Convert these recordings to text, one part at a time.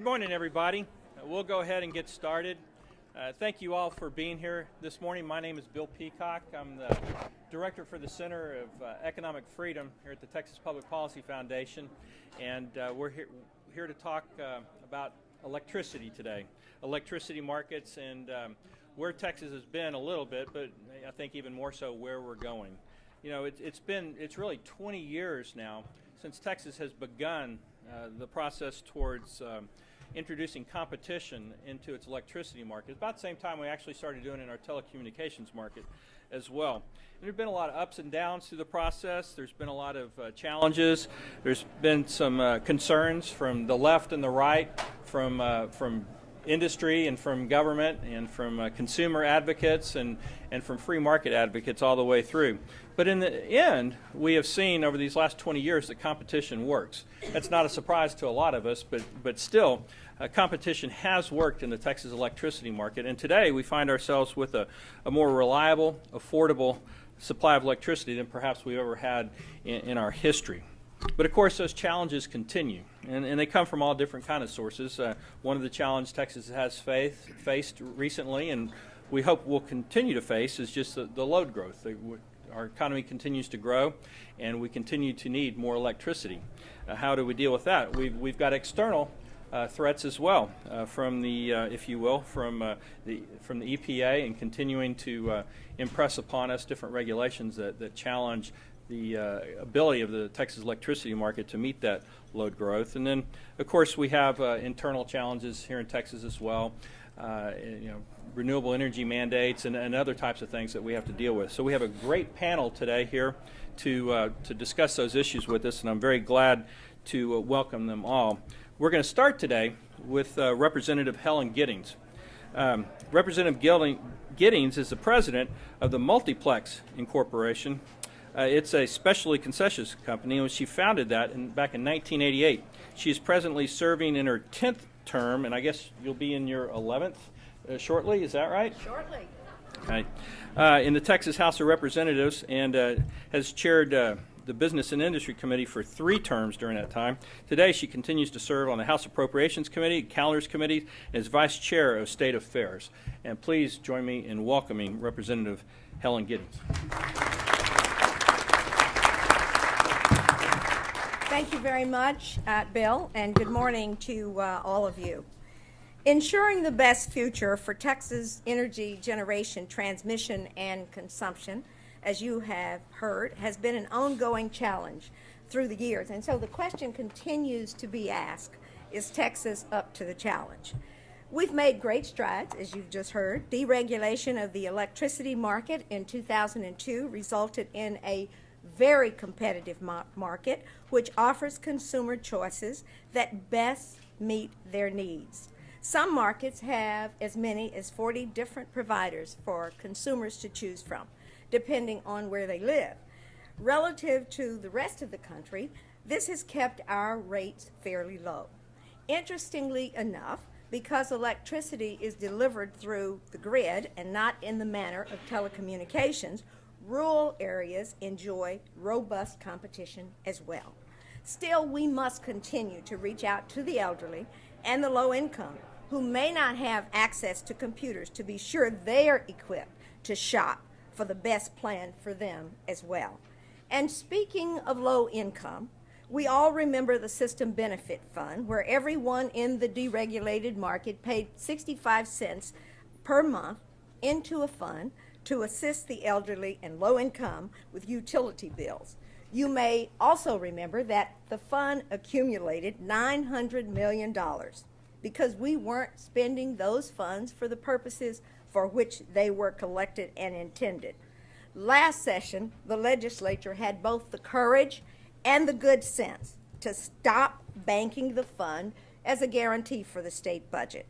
Good morning, everybody. We'll go ahead and get started. Thank you all for being here this morning. My name is Bill Peacock. I'm the director for the Center of Economic Freedom here at the Texas Public Policy Foundation, and we're here to talk about electricity today, electricity markets, and where Texas has been a little bit, but I think even more so where we're going. You know, it's really 20 years now since Texas has begun the process towards introducing competition into its electricity market. About the same time we actually started doing it in our telecommunications market as well. And there have been a lot of ups and downs through the process. There's been a lot of challenges. There's been some concerns from the left and the right, from industry and from government and from consumer advocates and from free market advocates all the way through. But in the end, we have seen over these last 20 years that competition works. That's not a surprise to a lot of us, but still, competition has worked in the Texas electricity market. And today we find ourselves with a more reliable, affordable supply of electricity than perhaps we've ever had in our history. But of course, those challenges continue, and they come from all different kind of sources. One of the challenges Texas has faced recently, and we hope will continue to face, is just the load growth. Our economy continues to grow, and we continue to need more electricity. How do we deal with that? We've got external threats as well, from the, if you will, from the EPA, and continuing to impress upon us different regulations that challenge the ability of the Texas electricity market to meet that load growth. And then, of course, we have internal challenges here in Texas as well, renewable energy mandates and other types of things that we have to deal with. So we have a great panel today here to discuss those issues with us, and I'm very glad to welcome them all. We're going to start today with Representative Helen Giddings. Representative Giddings is the president of the Multiplex Incorporation. It's a specialty concessions company, and she founded that back in 1988. She is presently serving in her 10th term, and I guess you'll be in your 11th shortly. Is that right? Shortly. Okay. In the Texas House of Representatives, and has chaired the Business and Industry Committee for 3 terms during that time. Today, she continues to serve on the House Appropriations Committee, Calendars Committee, and is Vice Chair of State Affairs. And please join me in welcoming Representative Helen Giddings. Thank you very much, Bill, and good morning to all of you. Ensuring the best future for Texas energy generation, transmission, and consumption, as you have heard, has been an ongoing challenge through the years. And so the question continues to be asked, is Texas up to the challenge? We've made great strides, as you've just heard. Deregulation of the electricity market in 2002 resulted in a very competitive market, which offers consumer choices that best meet their needs. Some markets have as many as 40 different providers for consumers to choose from, depending on where they live. Relative to the rest of the country, this has kept our rates fairly low. Interestingly enough, because electricity is delivered through the grid and not in the manner of telecommunications, rural areas enjoy robust competition as well. Still, we must continue to reach out to the elderly and the low income who may not have access to computers to be sure they are equipped to shop for the best plan for them as well. And speaking of low income, we all remember the System Benefit Fund, where everyone in the deregulated market paid 65 cents per month into a fund to assist the elderly and low income with utility bills. You may also remember that the fund accumulated $900 million because we weren't spending those funds for the purposes for which they were collected and intended. Last session, the legislature had both the courage and the good sense to stop banking the fund as a guarantee for the state budget.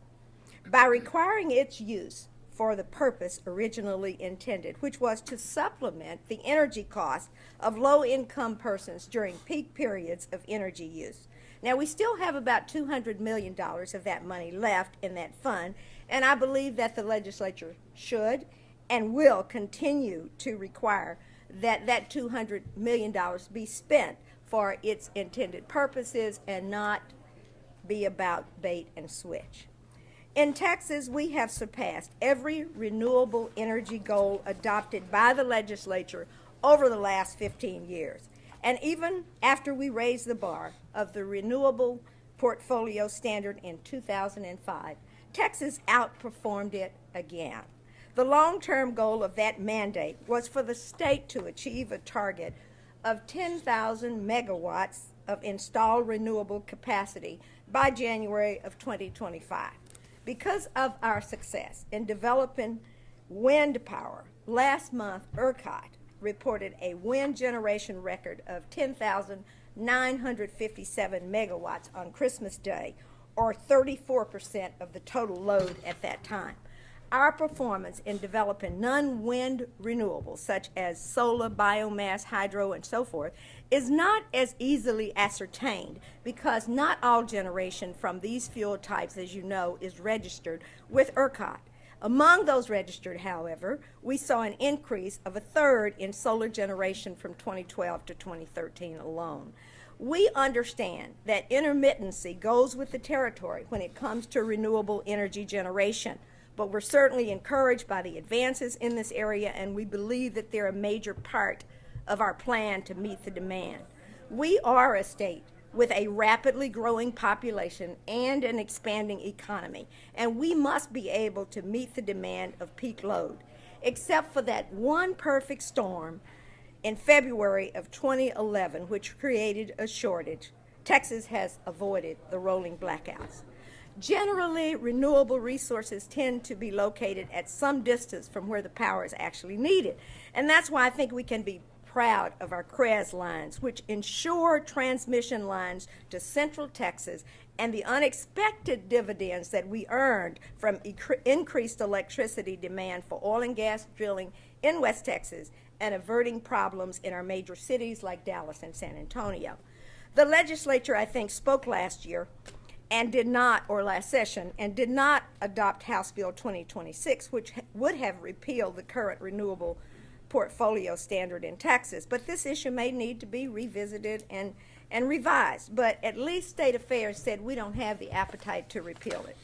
By requiring its use for the purpose originally intended, which was to supplement the energy cost of low-income persons during peak periods of energy use. Now, we still have about $200 million of that money left in that fund, and I believe that the legislature should and will continue to require that that $200 million be spent for its intended purposes and not be about bait and switch. In Texas, we have surpassed every renewable energy goal adopted by the legislature over the last 15 years. And even after we raised the bar of the renewable portfolio standard in 2005, Texas outperformed it again. The long-term goal of that mandate was for the state to achieve a target of 10,000 megawatts of installed renewable capacity by January of 2025. Because of our success in developing wind power, last month ERCOT reported a wind generation record of 10,957 megawatts on Christmas Day, or 34% of the total load at that time. Our performance in developing non-wind renewables, such as solar, biomass, hydro, and so forth, is not as easily ascertained because not all generation from these fuel types, as you know, is registered with ERCOT. Among those registered, however, we saw an increase of a third in solar generation from 2012 to 2013 alone. We understand that intermittency goes with the territory when it comes to renewable energy generation. But we're certainly encouraged by the advances in this area, and we believe that they're a major part of our plan to meet the demand. We are a state with a rapidly growing population and an expanding economy, and we must be able to meet the demand of peak load. Except for that one perfect storm in February of 2011, which created a shortage, Texas has avoided the rolling blackouts. Generally, renewable resources tend to be located at some distance from where the power is actually needed. And that's why I think we can be proud of our CREZ lines, which ensure transmission lines to Central Texas and the unexpected dividends that we earned from increased electricity demand for oil and gas drilling in West Texas and averting problems in our major cities like Dallas and San Antonio. The legislature, I think, spoke last year and did not, or last session, and did not adopt House Bill 2026, which would have repealed the current renewable portfolio standard in Texas. But this issue may need to be revisited and revised. But at least State Affairs said we don't have the appetite to repeal it.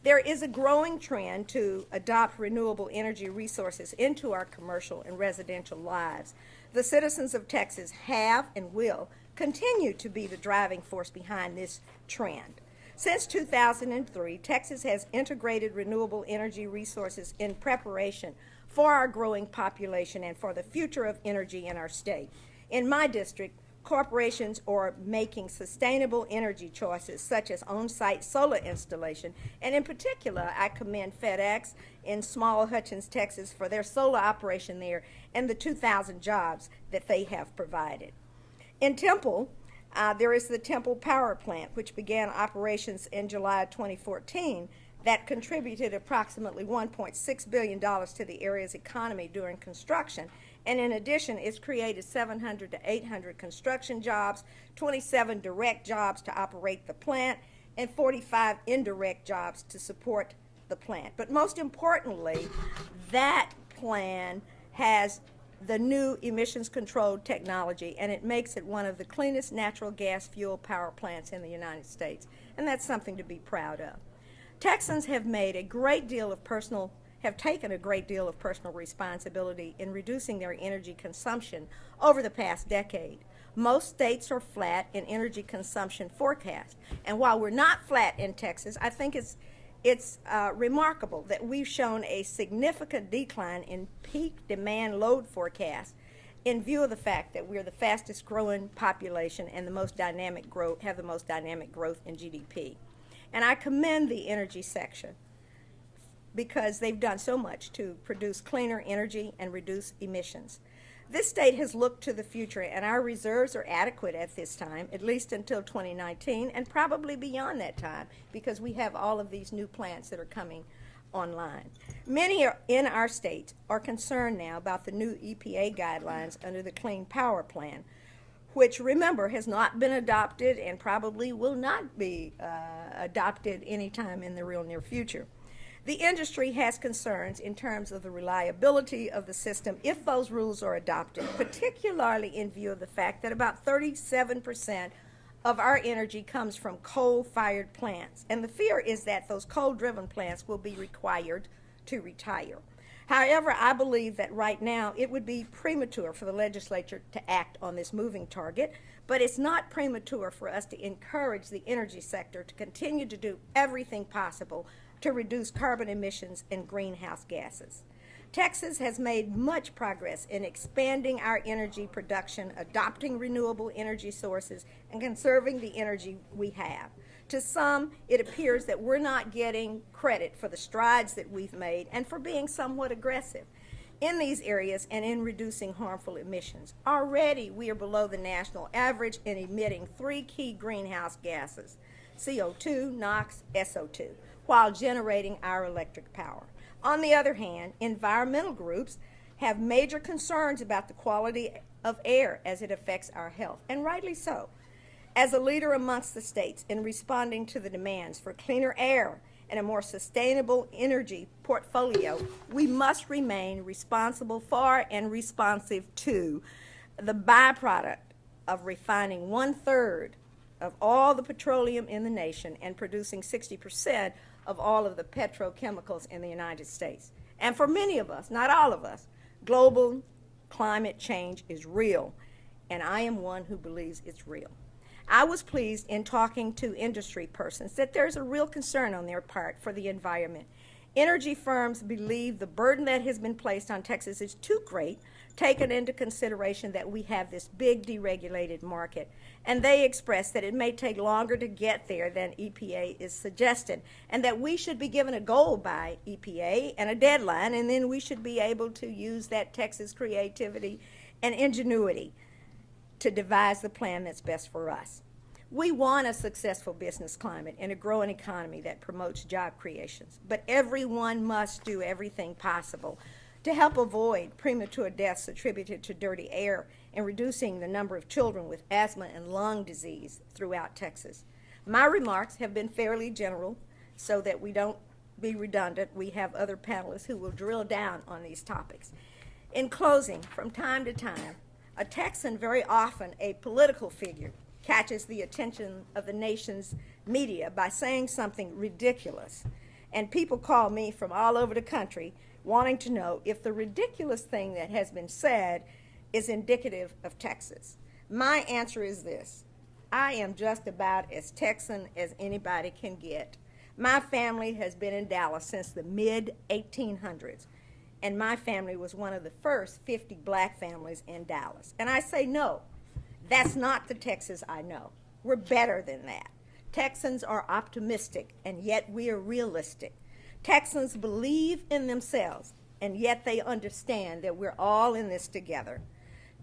There is a growing trend to adopt renewable energy resources into our commercial and residential lives. The citizens of Texas have and will continue to be the driving force behind this trend. Since 2003, Texas has integrated renewable energy resources in preparation for our growing population and for the future of energy in our state. In my district, corporations are making sustainable energy choices such as on-site solar installation, and in particular, I commend FedEx in Small Hutchins, Texas for their solar operation there and the 2,000 jobs that they have provided. In Temple, there is the Temple Power Plant, which began operations in July 2014, that contributed approximately $1.6 billion to the area's economy during construction. And in addition, it's created 700 to 800 construction jobs, 27 direct jobs to operate the plant, and 45 indirect jobs to support the plant. But most importantly, that plan has the new emissions control technology, and it makes it one of the cleanest natural gas fuel power plants in the United States, and that's something to be proud of. Texans have taken a great deal of personal responsibility in reducing their energy consumption over the past decade. Most states are flat in energy consumption forecast, and while we're not flat in Texas, I think it's remarkable that we've shown a significant decline in peak demand load forecast in view of the fact that we're the fastest growing population and have the most dynamic growth in GDP. And I commend the energy section because they've done so much to produce cleaner energy and reduce emissions. This state has looked to the future, and our reserves are adequate at this time, at least until 2019, and probably beyond that time, because we have all of these new plants that are coming online. Many in our state are concerned now about the new EPA guidelines under the Clean Power Plan, which, remember, has not been adopted and probably will not be adopted anytime in the real near future. The industry has concerns in terms of the reliability of the system if those rules are adopted, particularly in view of the fact that about 37% of our energy comes from coal-fired plants, and the fear is that those coal-driven plants will be required to retire. However, I believe that right now it would be premature for the legislature to act on this moving target, but it's not premature for us to encourage the energy sector to continue to do everything possible to reduce carbon emissions and greenhouse gases. Texas has made much progress in expanding our energy production, adopting renewable energy sources, and conserving the energy we have. To some, it appears that we're not getting credit for the strides that we've made and for being somewhat aggressive in these areas and in reducing harmful emissions. Already, we are below the national average in emitting 3 key greenhouse gases, CO2, NOx, SO2, while generating our electric power. On the other hand, environmental groups have major concerns about the quality of air as it affects our health, and rightly so. As a leader amongst the states in responding to the demands for cleaner air and a more sustainable energy portfolio, we must remain responsible for and responsive to the byproduct of refining 1/3 of all the petroleum in the nation and producing 60% of all of the petrochemicals in the United States. And for many of us, not all of us, global climate change is real, and I am one who believes it's real. I was pleased in talking to industry persons that there's a real concern on their part for the environment. Energy firms believe the burden that has been placed on Texas is too great, taken into consideration that we have this big deregulated market. And they express that it may take longer to get there than EPA is suggesting, and that we should be given a goal by EPA and a deadline, and then we should be able to use that Texas creativity and ingenuity to devise the plan that's best for us. We want a successful business climate and a growing economy that promotes job creations, but everyone must do everything possible to help avoid premature deaths attributed to dirty air and reducing the number of children with asthma and lung disease throughout Texas. My remarks have been fairly general so that we don't be redundant. We have other panelists who will drill down on these topics. In closing, from time to time, a Texan, very often a political figure, catches the attention of the nation's media by saying something ridiculous. And people call me from all over the country wanting to know if the ridiculous thing that has been said is indicative of Texas. My answer is this: I am just about as Texan as anybody can get. My family has been in Dallas since the mid-1800s. And my family was one of the first 50 black families in Dallas. And I say no, that's not the Texas I know. We're better than that. Texans are optimistic, and yet we are realistic. Texans believe in themselves, and yet they understand that we're all in this together.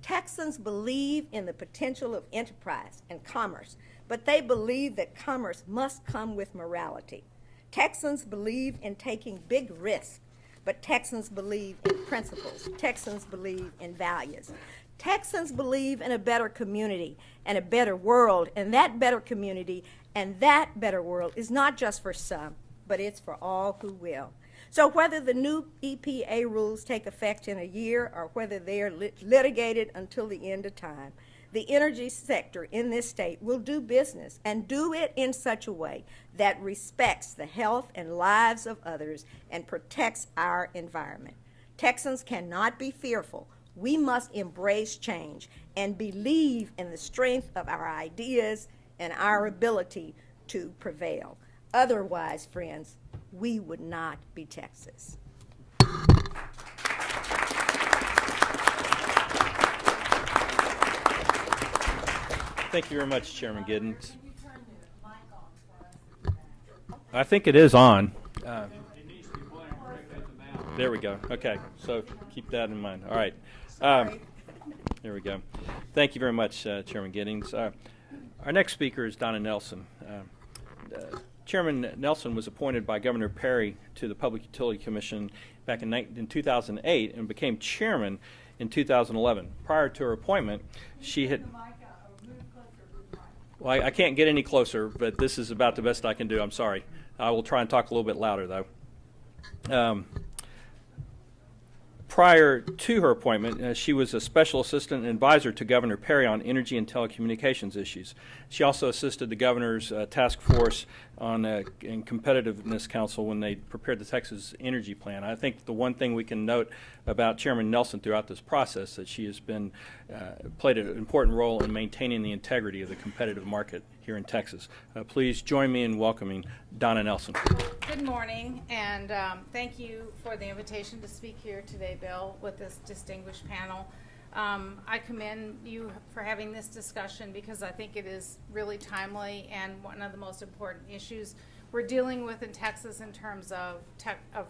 Texans believe in the potential of enterprise and commerce, but they believe that commerce must come with morality. Texans believe in taking big risks, but Texans believe in principles. Texans believe in values. Texans believe in a better community and a better world, and that better community and that better world is not just for some, but it's for all who will. So whether the new EPA rules take effect in a year or whether they are litigated until the end of time, the energy sector in this state will do business and do it in such a way that respects the health and lives of others and protects our environment. Texans cannot be fearful. We must embrace change and believe in the strength of our ideas and our ability to prevail. Otherwise, friends, we would not be Texas. Thank you very much, Chairman Giddings. I think it is on. There we go. Okay, so keep that in mind. All right. There we go. Thank you very much, Chairman Giddings. Our next speaker is Donna Nelson. Chairman Nelson was appointed by Governor Perry to the Public Utility Commission back in 2008 and became chairman in 2011. Prior to her appointment, she had... Well, I can't get any closer, but this is about the best I can do. I'm sorry. I will try and talk a little bit louder, though. Prior to her appointment, she was a special assistant and advisor to Governor Perry on energy and telecommunications issues. She also assisted the governor's task force on in competitiveness council when they prepared the Texas energy plan. I think the one thing we can note about Chairman Nelson throughout this process that she has been played an important role in maintaining the integrity of the competitive market here in Texas. Please join me in welcoming Donna Nelson. Good morning, and thank you for the invitation to speak here today, Bill, with this distinguished panel. I commend you for having this discussion because I think it is really timely and one of the most important issues we're dealing with in Texas in terms of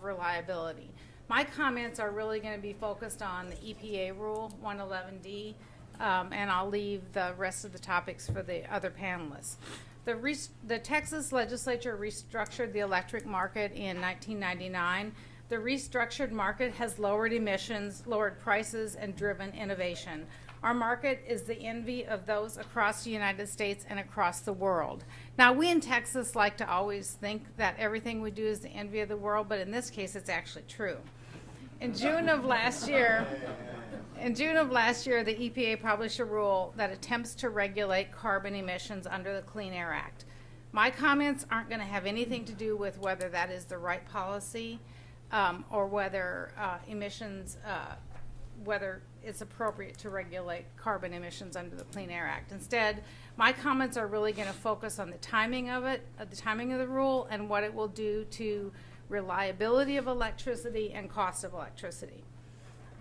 reliability. My comments are really going to be focused on the EPA Rule 111D, and I'll leave the rest of the topics for the other panelists. The Texas legislature restructured the electric market in 1999. The restructured market has lowered emissions, lowered prices, and driven innovation. Our market is the envy of those across the United States and across the world. Now, we in Texas like to always think that everything we do is the envy of the world, but in this case, it's actually true. In June of last year, the EPA published a rule that attempts to regulate carbon emissions under the Clean Air Act. My comments aren't going to have anything to do with whether that is the right policy or whether whether it's appropriate to regulate carbon emissions under the Clean Air Act. Instead, my comments are really going to focus on the timing of it, the timing of the rule, and what it will do to reliability of electricity and cost of electricity.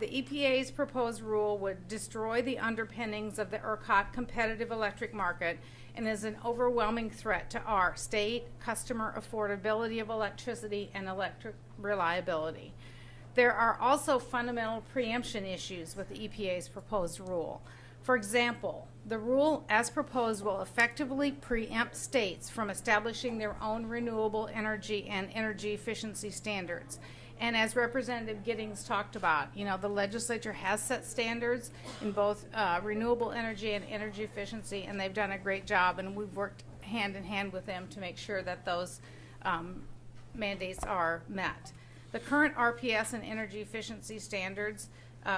The EPA's proposed rule would destroy the underpinnings of the ERCOT competitive electric market and is an overwhelming threat to our state, customer affordability of electricity, and electric reliability. There are also fundamental preemption issues with the EPA's proposed rule. For example, the rule as proposed will effectively preempt states from establishing their own renewable energy and energy efficiency standards. And as Representative Giddings talked about, the legislature has set standards in both renewable energy and energy efficiency, and they've done a great job, and we've worked hand in hand with them to make sure that those mandates are met. The current RPS and energy efficiency standards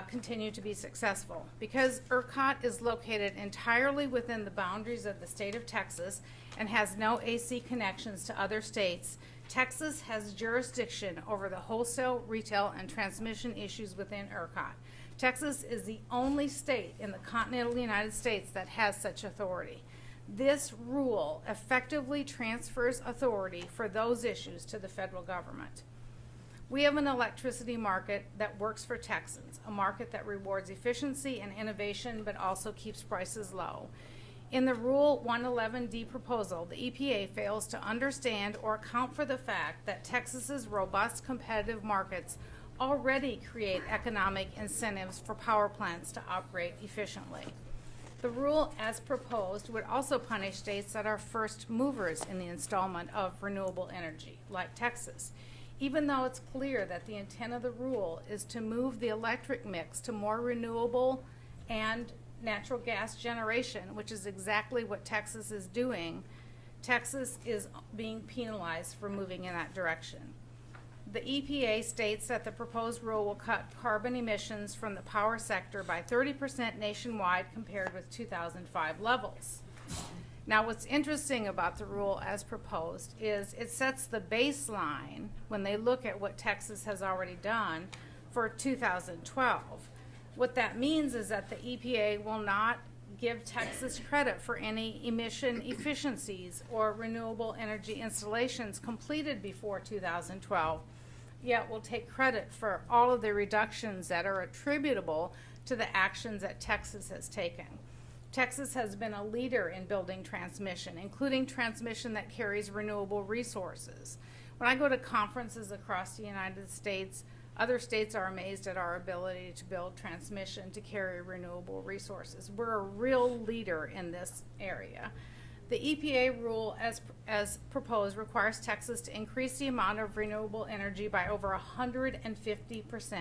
continue to be successful. Because ERCOT is located entirely within the boundaries of the state of Texas and has no AC connections to other states, Texas has jurisdiction over the wholesale, retail, and transmission issues within ERCOT. Texas is the only state in the continental United States that has such authority. This rule effectively transfers authority for those issues to the federal government. We have an electricity market that works for Texans, a market that rewards efficiency and innovation but also keeps prices low. In the Rule 111D proposal, the EPA fails to understand or account for the fact that Texas's robust competitive markets already create economic incentives for power plants to operate efficiently. The rule as proposed would also punish states that are first movers in the installment of renewable energy, like Texas. Even though it's clear that the intent of the rule is to move the electric mix to more renewable and natural gas generation, which is exactly what Texas is doing, Texas is being penalized for moving in that direction. The EPA states that the proposed rule will cut carbon emissions from the power sector by 30% nationwide compared with 2005 levels. Now, what's interesting about the rule as proposed is it sets the baseline when they look at what Texas has already done for 2012. What that means is that the EPA will not give Texas credit for any emission efficiencies or renewable energy installations completed before 2012, yet will take credit for all of the reductions that are attributable to the actions that Texas has taken. Texas has been a leader in building transmission, including transmission that carries renewable resources. When I go to conferences across the United States, other states are amazed at our ability to build transmission to carry renewable resources. We're a real leader in this area. The EPA rule as proposed requires Texas to increase the amount of renewable energy by over 150%.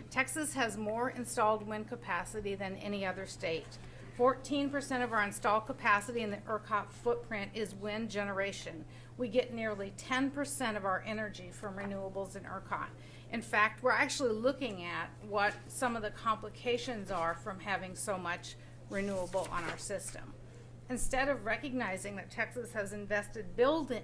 Texas has more installed wind capacity than any other state. 14% of our installed capacity in the ERCOT footprint is wind generation. We get nearly 10% of our energy from renewables in ERCOT. In fact, we're actually looking at what some of the complications are from having so much renewable on our system. Instead of recognizing that Texas has invested billions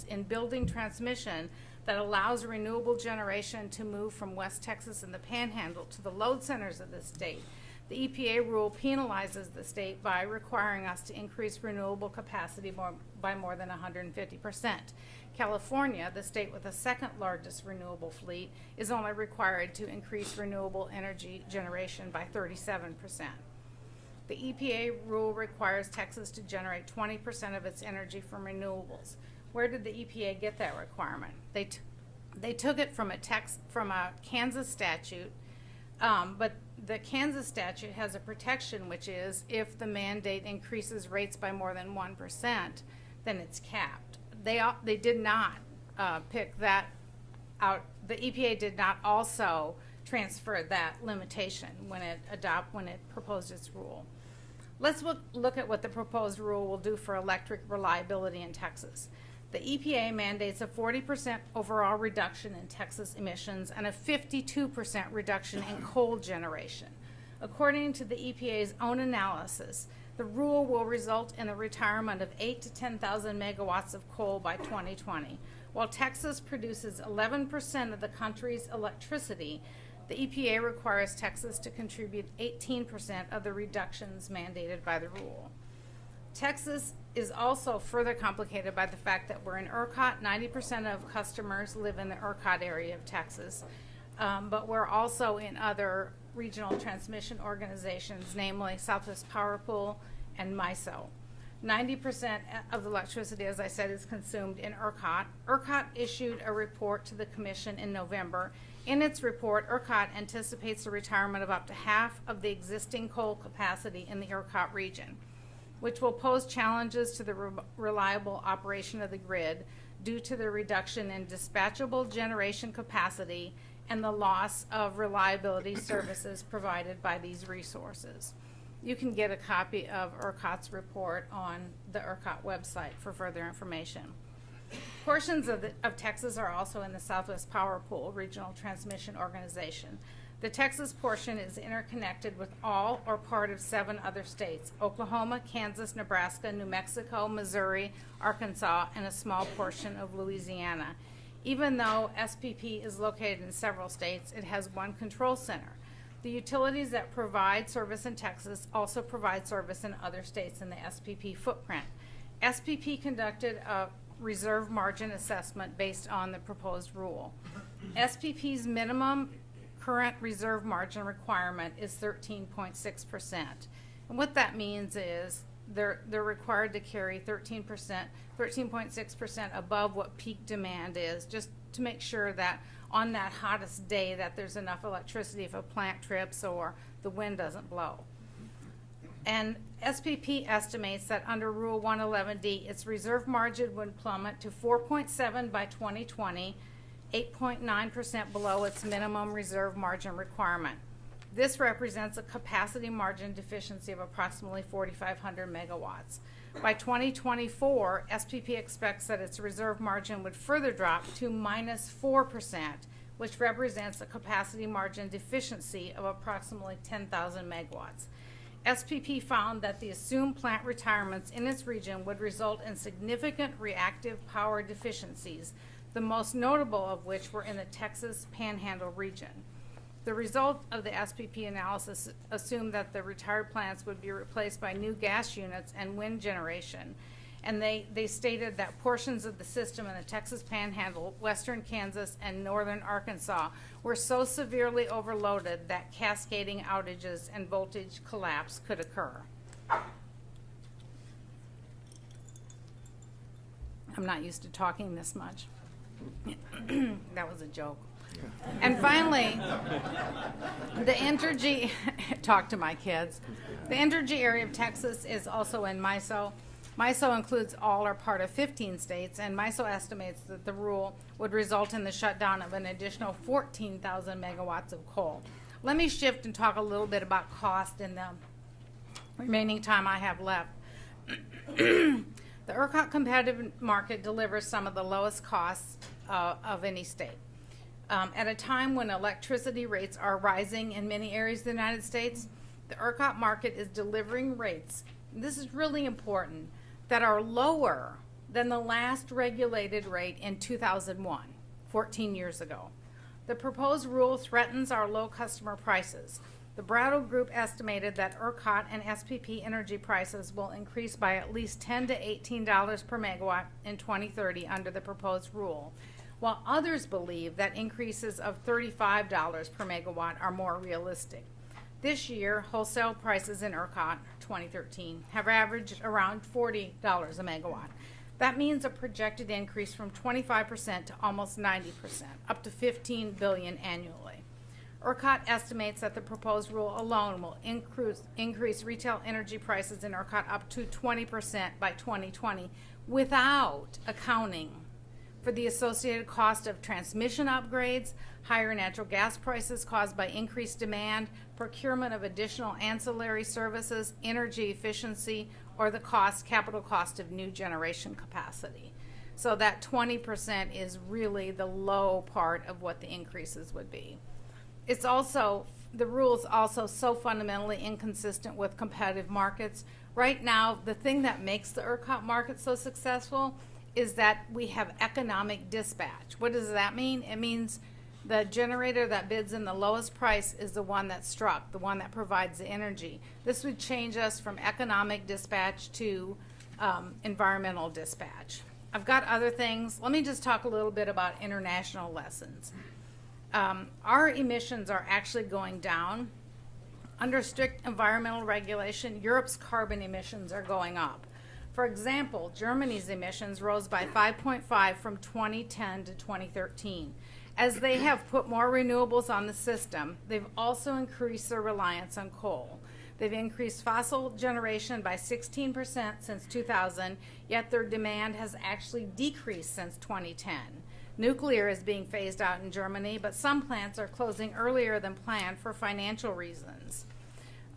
in building transmission that allows renewable generation to move from West Texas and the Panhandle to the load centers of the state, the EPA rule penalizes the state by requiring us to increase renewable capacity by more than 150%. California, the state with the second largest renewable fleet, is only required to increase renewable energy generation by 37%. The EPA rule requires Texas to generate 20% of its energy from renewables. Where did the EPA get that requirement? They took it from a Kansas statute, but the Kansas statute has a protection, which is if the mandate increases rates by more than 1%, then it's capped. They did not pick that out. The EPA did not also transfer that limitation when it proposed its rule. Let's look at what the proposed rule will do for electric reliability in Texas. The EPA mandates a 40% overall reduction in Texas emissions and a 52% reduction in coal generation. According to the EPA's own analysis, the rule will result in the retirement of 8,000 to 10,000 megawatts of coal by 2020. While Texas produces 11% of the country's electricity, the EPA requires Texas to contribute 18% of the reductions mandated by the rule. Texas is also further complicated by the fact that we're in ERCOT. 90% of customers live in the ERCOT area of Texas, but we're also in other regional transmission organizations, namely Southwest Power Pool and MISO. 90% of the electricity, as I said, is consumed in ERCOT. ERCOT issued a report to the Commission in November. In its report, ERCOT anticipates the retirement of up to half of the existing coal capacity in the ERCOT region, which will pose challenges to the reliable operation of the grid due to the reduction in dispatchable generation capacity and the loss of reliability services provided by these resources. You can get a copy of ERCOT's report on the ERCOT website for further information. Portions of Texas are also in the Southwest Power Pool regional transmission organization. The Texas portion is interconnected with all or part of 7 other states: Oklahoma, Kansas, Nebraska, New Mexico, Missouri, Arkansas, and a small portion of Louisiana. Even though SPP is located in several states, it has one control center. The utilities that provide service in Texas also provide service in other states in the SPP footprint. SPP conducted a reserve margin assessment based on the proposed rule. SPP's minimum current reserve margin requirement is 13.6%. And what that means is they're required to carry 13.6% above what peak demand is, just to make sure that on that hottest day that there's enough electricity if a plant trips or the wind doesn't blow. And SPP estimates that under Rule 111D, its reserve margin would plummet to 4.7 by 2020, 8.9% below its minimum reserve margin requirement. This represents a capacity margin deficiency of approximately 4,500 megawatts. By 2024, SPP expects that its reserve margin would further drop to minus 4%, which represents a capacity margin deficiency of approximately 10,000 megawatts. SPP found that the assumed plant retirements in its region would result in significant reactive power deficiencies, the most notable of which were in the Texas Panhandle region. The result of the SPP analysis assumed that the retired plants would be replaced by new gas units and wind generation. And they stated that portions of the system in the Texas Panhandle, western Kansas, and northern Arkansas were so severely overloaded that cascading outages and voltage collapse could occur. I'm not used to talking this much. That was a joke. And finally, the Entergy, talk to my kids. The Entergy area of Texas is also in MISO. MISO includes all or part of 15 states, and MISO estimates that the rule would result in the shutdown of an additional 14,000 megawatts of coal. Let me shift and talk a little bit about cost in the remaining time I have left. The ERCOT competitive market delivers some of the lowest costs of any state. At a time when electricity rates are rising in many areas of the United States, the ERCOT market is delivering rates, this is really important, that are lower than the last regulated rate in 2001, 14 years ago. The proposed rule threatens our low customer prices. The Brattle Group estimated that ERCOT and SPP energy prices will increase by at least $10 to $18 per megawatt in 2030 under the proposed rule, while others believe that increases of $35 per megawatt are more realistic. This year, wholesale prices in ERCOT 2013 have averaged around $40 a megawatt. That means a projected increase from 25% to almost 90%, up to $15 billion annually. ERCOT estimates that the proposed rule alone will increase retail energy prices in ERCOT up to 20% by 2020 without accounting for the associated cost of transmission upgrades, higher natural gas prices caused by increased demand, procurement of additional ancillary services, energy efficiency, or the capital cost of new generation capacity. So that 20% is really the low part of what the increases would be. It's also, the rule's also so fundamentally inconsistent with competitive markets. Right now, the thing that makes the ERCOT market so successful is that we have economic dispatch. What does that mean? It means the generator that bids in the lowest price is the one that's struck, the one that provides the energy. This would change us from economic dispatch to environmental dispatch. I've got other things. Let me just talk a little bit about international lessons. Our emissions are actually going down. Under strict environmental regulation, Europe's carbon emissions are going up. For example, Germany's emissions rose by 5.5 from 2010 to 2013. As they have put more renewables on the system, they've also increased their reliance on coal. They've increased fossil generation by 16% since 2000, yet their demand has actually decreased since 2010. Nuclear is being phased out in Germany, but some plants are closing earlier than planned for financial reasons.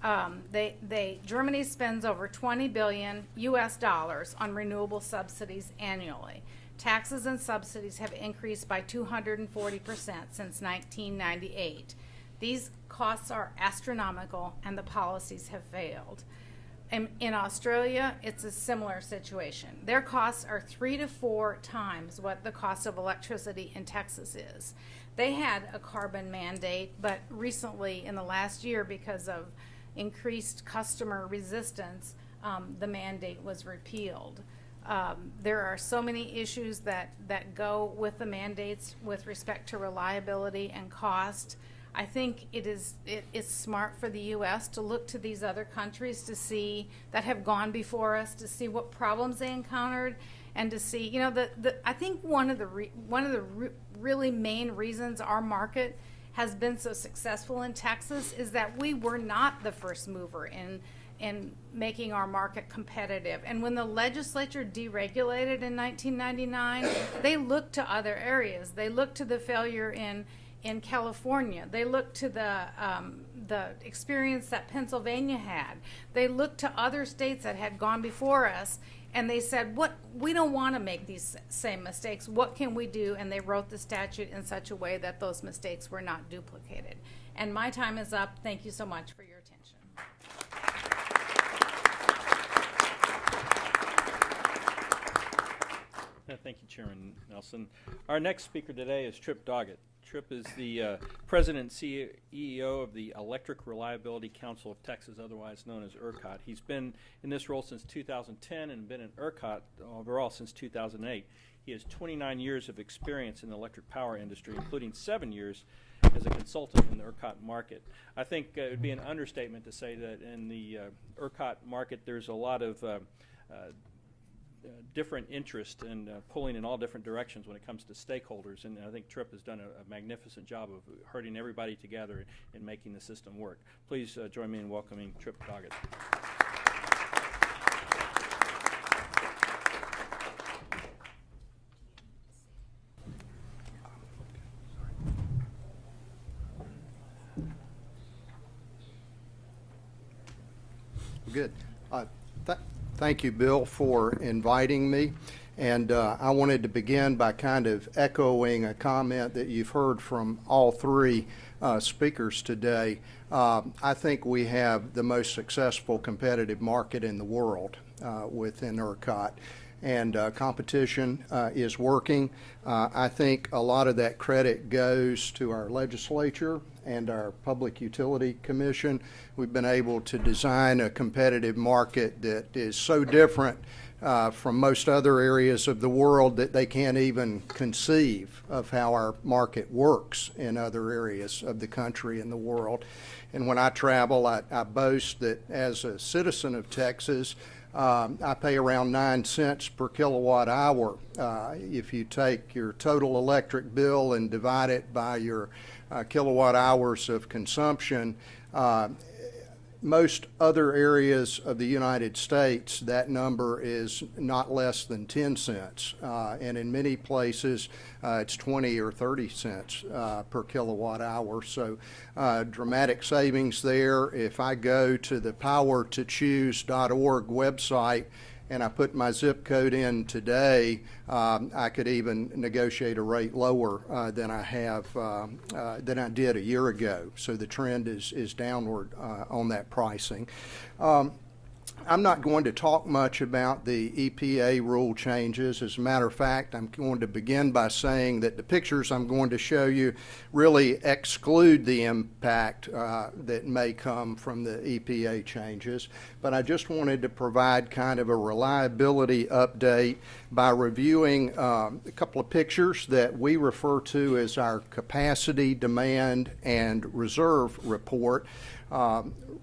Germany spends over $20 billion US on renewable subsidies annually. Taxes and subsidies have increased by 240% since 1998. These costs are astronomical and the policies have failed. In Australia, it's a similar situation. Their costs are 3 to 4 times what the cost of electricity in Texas is. They had a carbon mandate, but recently in the last year, because of increased customer resistance, the mandate was repealed. There are so many issues that go with the mandates with respect to reliability and cost. I think it's smart for the U.S. to look to these other countries to see that have gone before us, to see what problems they encountered, and to see, you know, I think one of the really main reasons our market has been so successful in Texas is that we were not the first mover in making our market competitive. And when the legislature deregulated in 1999, they looked to other areas. They looked to the failure in California. They looked to the experience that Pennsylvania had. They looked to other states that had gone before us, and they said, we don't want to make these same mistakes. What can we do? And they wrote the statute in such a way that those mistakes were not duplicated. And my time is up. Thank you so much for your attention. Thank you, Chairman Nelson. Our next speaker today is Trip Doggett. Trip is the President and CEO of the Electric Reliability Council of Texas, otherwise known as ERCOT. He's been in this role since 2010 and been in ERCOT overall since 2008. He has 29 years of experience in the electric power industry, including 7 years as a consultant in the ERCOT market. I think it would be an understatement to say that in the ERCOT market there's a lot of different interest and pulling in all different directions when it comes to stakeholders, and I think Trip has done a magnificent job of herding everybody together and making the system work. Please join me in welcoming Trip Doggett. Good. Thank you, Bill, for inviting me. And I wanted to begin by kind of echoing a comment that you've heard from all three speakers today. I think we have the most successful competitive market in the world within ERCOT. And competition is working. I think a lot of that credit goes to our legislature and our Public Utility Commission. We've been able to design a competitive market that is so different from most other areas of the world that they can't even conceive of how our market works in other areas of the country and the world. And when I travel, I boast that as a citizen of Texas, I pay around 9 cents per kilowatt hour. If you take your total electric bill and divide it by your kilowatt hours of consumption, most other areas of the United States, that number is not less than 10 cents. And in many places, it's 20 or 30 cents per kilowatt hour. So dramatic savings there. If I go to the powertochoose.org website and I put my zip code in today, I could even negotiate a rate lower than I did a year ago. So the trend is downward on that pricing. I'm not going to talk much about the EPA rule changes. As a matter of fact, I'm going to begin by saying that the pictures I'm going to show you really exclude the impact that may come from the EPA changes. But I just wanted to provide kind of a reliability update by reviewing a couple of pictures that we refer to as our capacity, demand, and reserve report.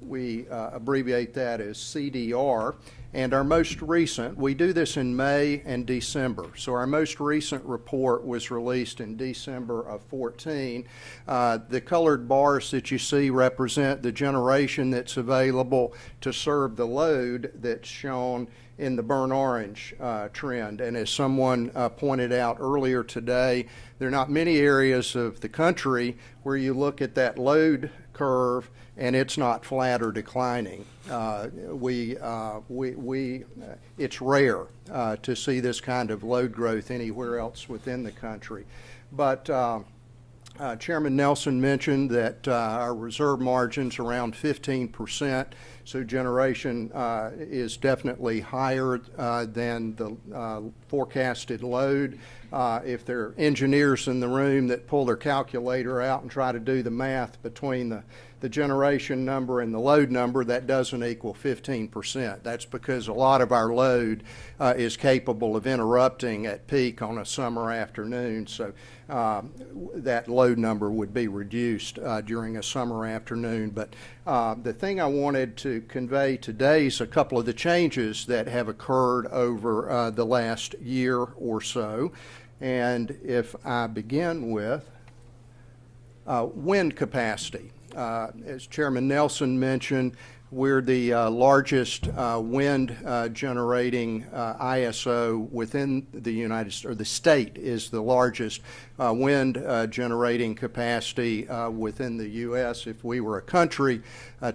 We abbreviate that as CDR. And our most recent, we do this in May and December. So our most recent report was released in December of 14. The colored bars that you see represent the generation that's available to serve the load that's shown in the burnt orange trend. And as someone pointed out earlier today, there are not many areas of the country where you look at that load curve and it's not flat or declining. It's rare to see this kind of load growth anywhere else within the country. But Chairman Nelson mentioned that our reserve margin's around 15%, so generation is definitely higher than the forecasted load. If there are engineers in the room that pull their calculator out and try to do the math between the generation number and the load number, that doesn't equal 15%. That's because a lot of our load is capable of interrupting at peak on a summer afternoon, so that load number would be reduced during a summer afternoon. But the thing I wanted to convey today is a couple of the changes that have occurred over the last year or so. And if I begin with wind capacity. As Chairman Nelson mentioned, we're the largest wind generating ISO within the United States, or the state is the largest wind generating capacity within the U.S. If we were a country,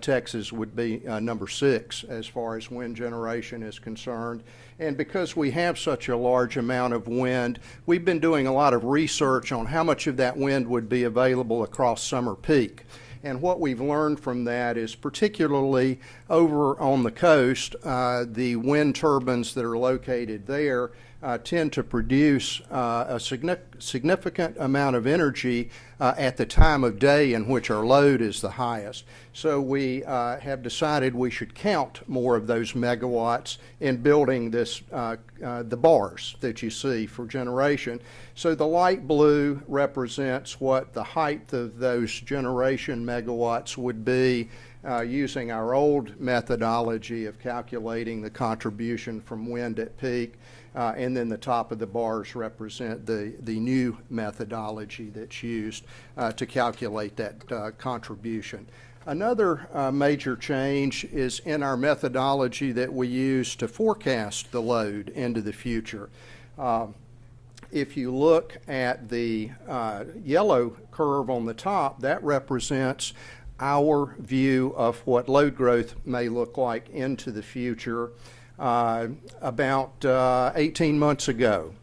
Texas would be number 6 as far as wind generation is concerned. And because we have such a large amount of wind, we've been doing a lot of research on how much of that wind would be available across summer peak. And what we've learned from that is, particularly over on the coast, the wind turbines that are located there tend to produce a significant amount of energy at the time of day in which our load is the highest. So we have decided we should count more of those megawatts in building this, the bars that you see for generation. So the light blue represents what the height of those generation megawatts would be using our old methodology of calculating the contribution from wind at peak. And then the top of the bars represent the new methodology that's used to calculate that contribution. Another major change is in our methodology that we use to forecast the load into the future. If you look at the yellow curve on the top, that represents our view of what load growth may look like into the future. about 18 months ago.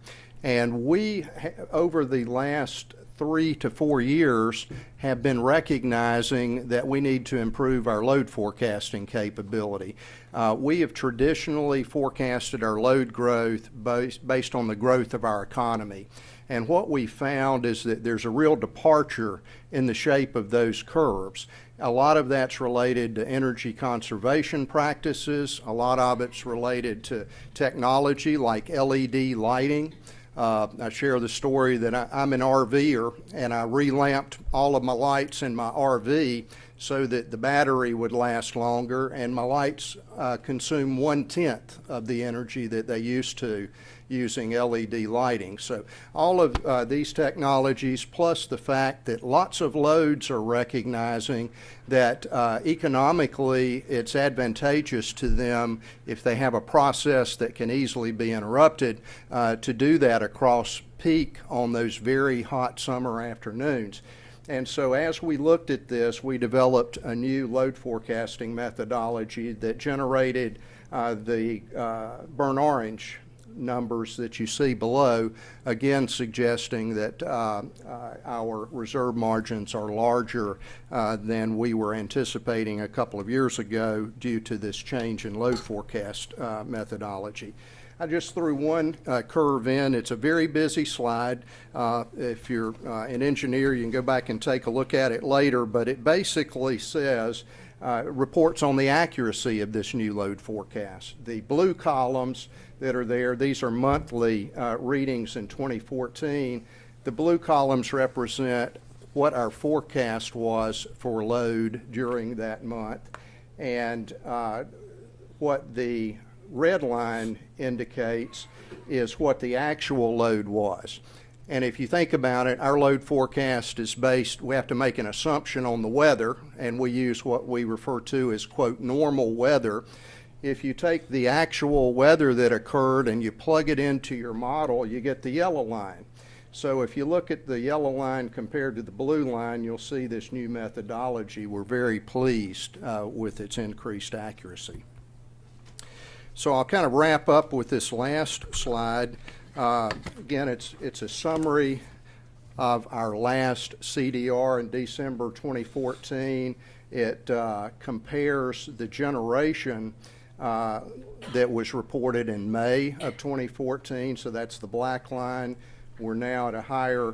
And we, over the last 3 to 4 years, have been recognizing that we need to improve our load forecasting capability. We have traditionally forecasted our load growth based on the growth of our economy. And what we found is that there's a real departure in the shape of those curves. A lot of that's related to energy conservation practices. A lot of it's related to technology like LED lighting. I share the story that I'm an RVer, and I relamped all of my lights in my RV so that the battery would last longer, and my lights consume 1/10 of the energy that they used to using LED lighting. So all of these technologies, plus the fact that lots of loads are recognizing that economically it's advantageous to them if they have a process that can easily be interrupted to do that across peak on those very hot summer afternoons. And so as we looked at this, we developed a new load forecasting methodology that generated the burnt orange numbers that you see below, again suggesting that our reserve margins are larger than we were anticipating a couple of years ago due to this change in load forecast methodology. I just threw one curve in. It's a very busy slide. If you're an engineer, you can go back and take a look at it later, but it basically says reports on the accuracy of this new load forecast. The blue columns that are there, these are monthly readings in 2014. The blue columns represent what our forecast was for load during that month, and what the red line indicates is what the actual load was. And if you think about it, our load forecast is based, we have to make an assumption on the weather, and we use what we refer to as, quote, normal weather. If you take the actual weather that occurred and you plug it into your model, you get the yellow line. So if you look at the yellow line compared to the blue line, you'll see this new methodology. We're very pleased with its increased accuracy. So I'll kind of wrap up with this last slide. Again, it's a summary of our last CDR in December 2014. It compares the generation that was reported in May of 2014, so that's the black line. We're now at a higher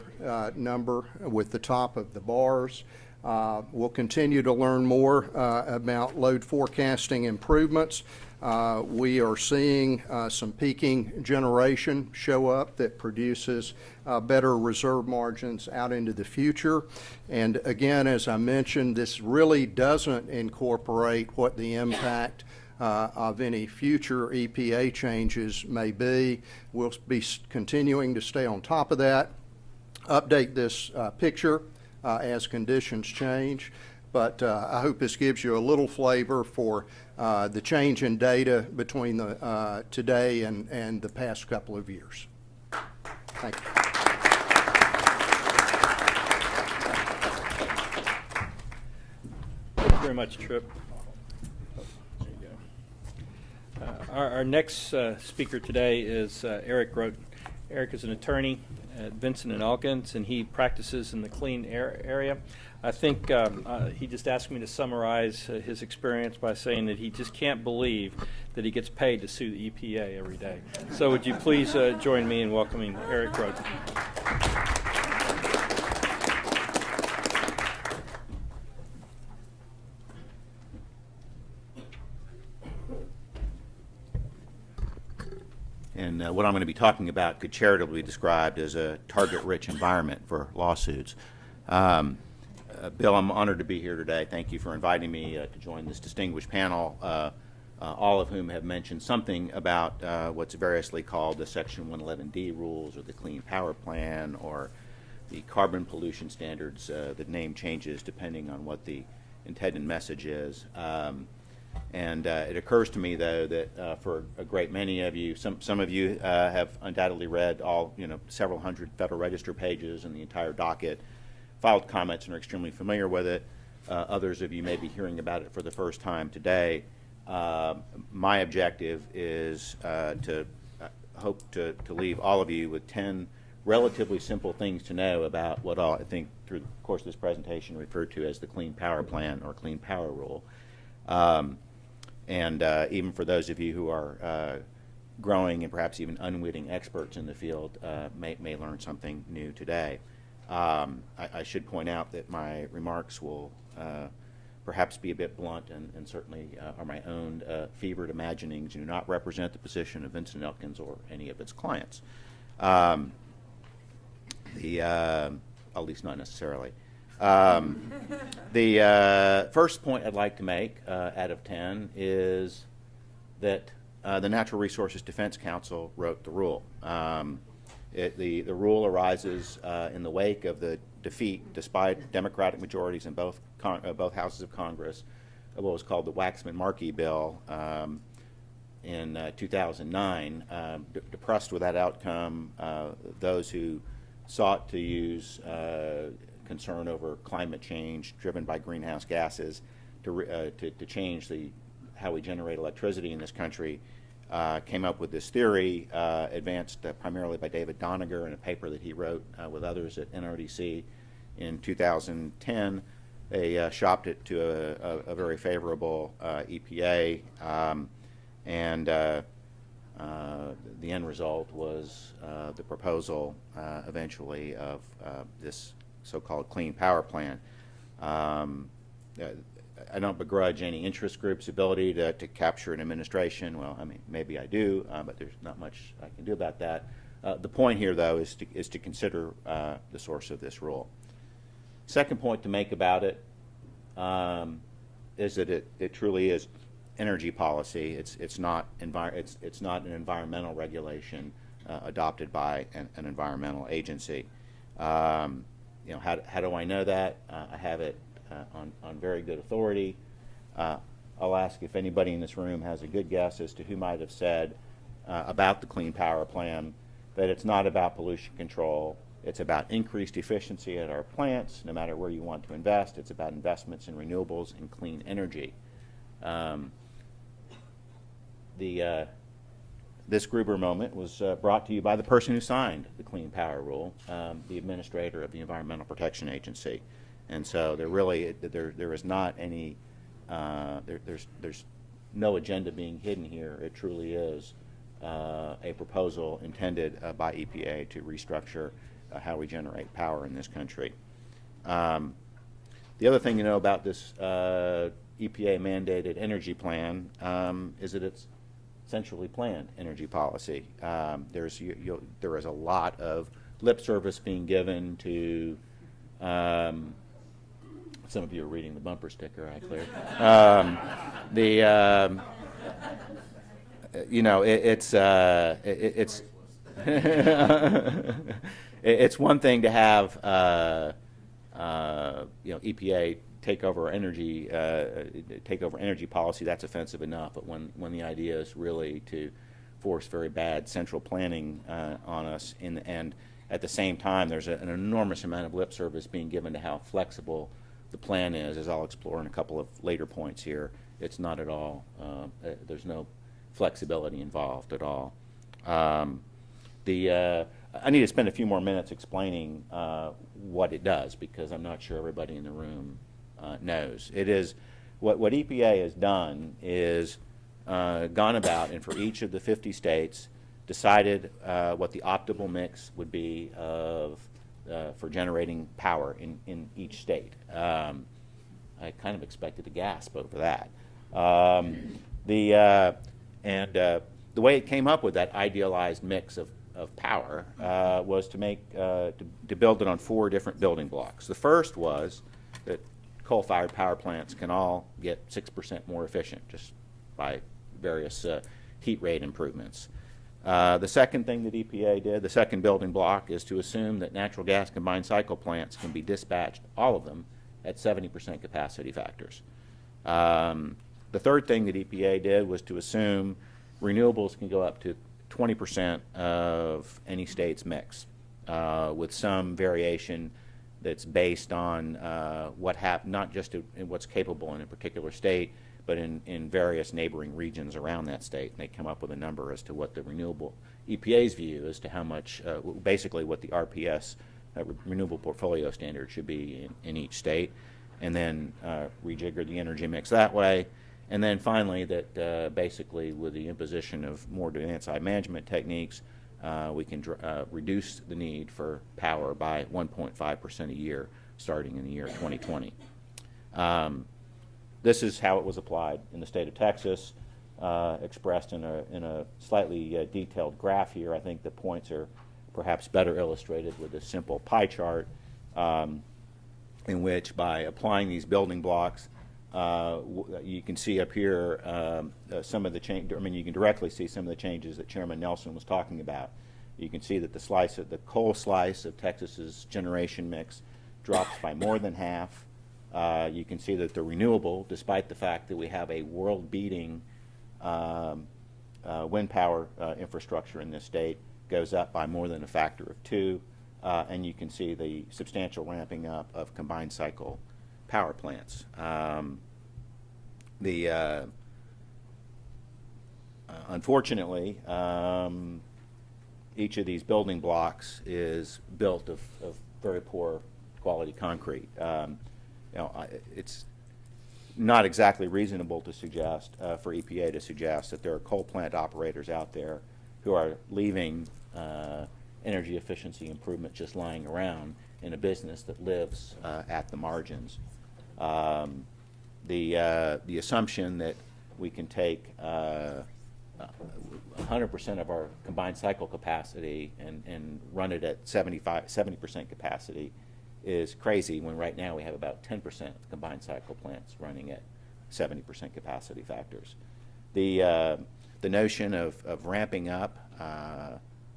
number with the top of the bars. We'll continue to learn more about load forecasting improvements. We are seeing some peaking generation show up that produces better reserve margins out into the future. And again, as I mentioned, this really doesn't incorporate what the impact of any future EPA changes may be. We'll be continuing to stay on top of that, update this picture as conditions change. But I hope this gives you a little flavor for the change in data between the, today and the past couple of years. Thank you. Thank you very much, Tripp. There you go. Our next speaker today is Eric Groten. Eric is an attorney at Vinson and Elkins, and he practices in the clean air area. I think he just asked me to summarize his experience by saying that he just can't believe that he gets paid to sue the EPA every day. So would you please join me in welcoming Eric Groten. And what I'm going to be talking about could charitably be described as a target-rich environment for lawsuits. Bill, I'm honored to be here today. Thank you for inviting me to join this distinguished panel, all of whom have mentioned something about what's variously called the Section 111D rules, or the Clean Power Plan, or the carbon pollution standards. The name changes depending on what the intended message is. And it occurs to me, though, that for a great many of you, some of you have undoubtedly read all, several hundred Federal Register pages and the entire docket, filed comments, and are extremely familiar with it. Others of you may be hearing about it for the first time today. My objective is to hope to leave all of you with 10 relatively simple things to know about what I think through the course of this presentation referred to as the Clean Power Plan or Clean Power Rule. And even for those of you who are growing and perhaps even unwitting experts in the field may learn something new today. I should point out that my remarks will perhaps be a bit blunt and certainly are my own fevered imaginings, do not represent the position of Vinson Elkins or any of its clients. At least not necessarily. The first point I'd like to make out of 10 is that the Natural Resources Defense Council wrote the rule. The rule arises in the wake of the defeat, despite Democratic majorities in both houses of Congress, of what was called the Waxman-Markey bill in 2009. Depressed with that outcome, those who sought to use concern over climate change driven by greenhouse gases to change how we generate electricity in this country came up with this theory, advanced primarily by David Donna in a paper that he wrote with others at NRDC in 2010. They shopped it to a very favorable EPA, and the end result was the proposal eventually of this so-called Clean Power Plan. I don't begrudge any interest group's ability to capture an administration. Well, I mean, maybe I do, but there's not much I can do about that. The point here, though, is to consider the source of this rule. Second point to make about it is that it truly is energy policy. It's not an environmental regulation adopted by an environmental agency. How do I know that? I have it on very good authority. I'll ask if anybody in this room has a good guess as to who might have said about the Clean Power Plan that it's not about pollution control. It's about increased efficiency at our plants, no matter where you want to invest. It's about investments in renewables and clean energy. This Gruber moment was brought to you by the person who signed the Clean Power Rule, the administrator of the Environmental Protection Agency. And so there is not any, there's no agenda being hidden here. It truly is a proposal intended by EPA to restructure how we generate power in this country. The other thing you know about this EPA mandated energy plan is that it's centrally planned energy policy. There is a lot of lip service being given to some of you are reading the bumper sticker I cleared. It's one thing to have EPA take over energy policy. That's offensive enough. But when the idea is really to force very bad central planning on us, and at the same time there's an enormous amount of lip service being given to how flexible the plan is, as I'll explore in a couple of later points here. It's not at all. There's no flexibility involved at all. I need to spend a few more minutes explaining what it does, because I'm not sure everybody in the room knows. It is what EPA has done is gone about, and for each of the 50 states decided what the optimal mix would be for generating power in each state. I kind of expected a gasp over that. The way it came up with that idealized mix of power was to build it on 4 different building blocks. The first was that coal-fired power plants can all get 6% more efficient just by various heat rate improvements. The second thing that EPA did, the second building block, is to assume that natural gas combined cycle plants can be dispatched, all of them, at 70% capacity factors. The third thing that EPA did was to assume renewables can go up to 20% of any state's mix, with some variation that's based on not just in what's capable in a particular state, but in various neighboring regions around that state. And they come up with a number as to what the renewable EPA's view as to how much, basically what the RPS, renewable portfolio standard, should be in each state, and then rejigger the energy mix that way. And then finally, that basically with the imposition of more demand-side management techniques, we can reduce the need for power by 1.5% a year starting in the year 2020. This is how it was applied in the state of Texas, expressed in a slightly detailed graph here. I think the points are perhaps better illustrated with a simple pie chart in which, by applying these building blocks, you can see up here some of the change. I mean, you can directly see some of the changes that Chairman Nelson was talking about. You can see that the coal slice of Texas's generation mix drops by more than half. You can see that the renewable, despite the fact that we have a world-beating wind power infrastructure in this state, goes up by more than a factor of 2. And you can see the substantial ramping up of combined cycle power plants. Unfortunately, each of these building blocks is built of very poor quality concrete. It's not exactly reasonable to suggest, for EPA to suggest, that there are coal plant operators out there who are leaving energy efficiency improvement just lying around in a business that lives at the margins. The assumption that we can take 100% of our combined cycle capacity and run it at 70% capacity is crazy, when right now we have about 10% of combined cycle plants running at 70% capacity factors. The notion of ramping up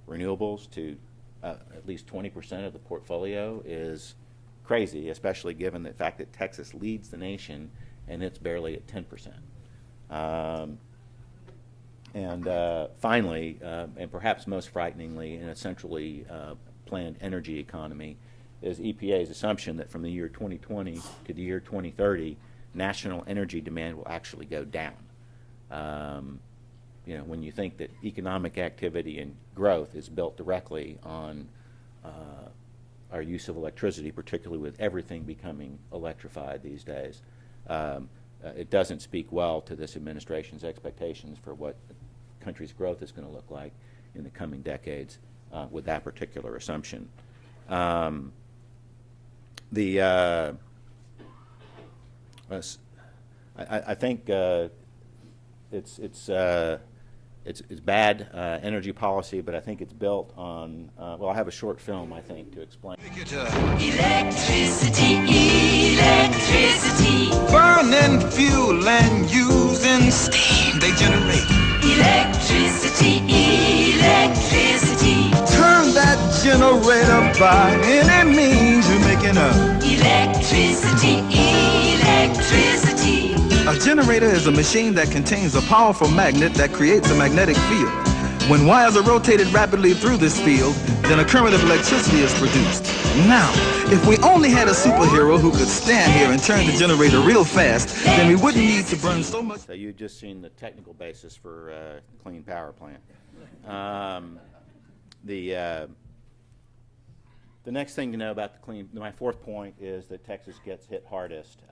renewables to at least 20% of the portfolio is crazy, especially given the fact that Texas leads the nation and it's barely at 10%. Finally, and perhaps most frighteningly, in a centrally planned energy economy, is EPA's assumption that from the year 2020 to the year 2030, national energy demand will actually go down. When you think that economic activity and growth is built directly on our use of electricity, particularly with everything becoming electrified these days, it doesn't speak well to this administration's expectations for what the country's growth is going to look like in the coming decades with that particular assumption. I think it's bad energy policy, but I think it's built on, well, I have a short film, I think, to explain. Electricity, electricity. Burning fuel and using steam, they generate. Electricity, electricity. Turn that generator by any means you're making up. Electricity, electricity. A generator is a machine that contains a powerful magnet that creates a magnetic field. When wires are rotated rapidly through this field, then a current of electricity is produced. Now, if we only had a superhero who could stand here and turn the generator real fast, then we wouldn't need to burn so much. So you've just seen the technical basis for clean power plant. The next thing to know about my fourth point is that Texas gets hit hardest.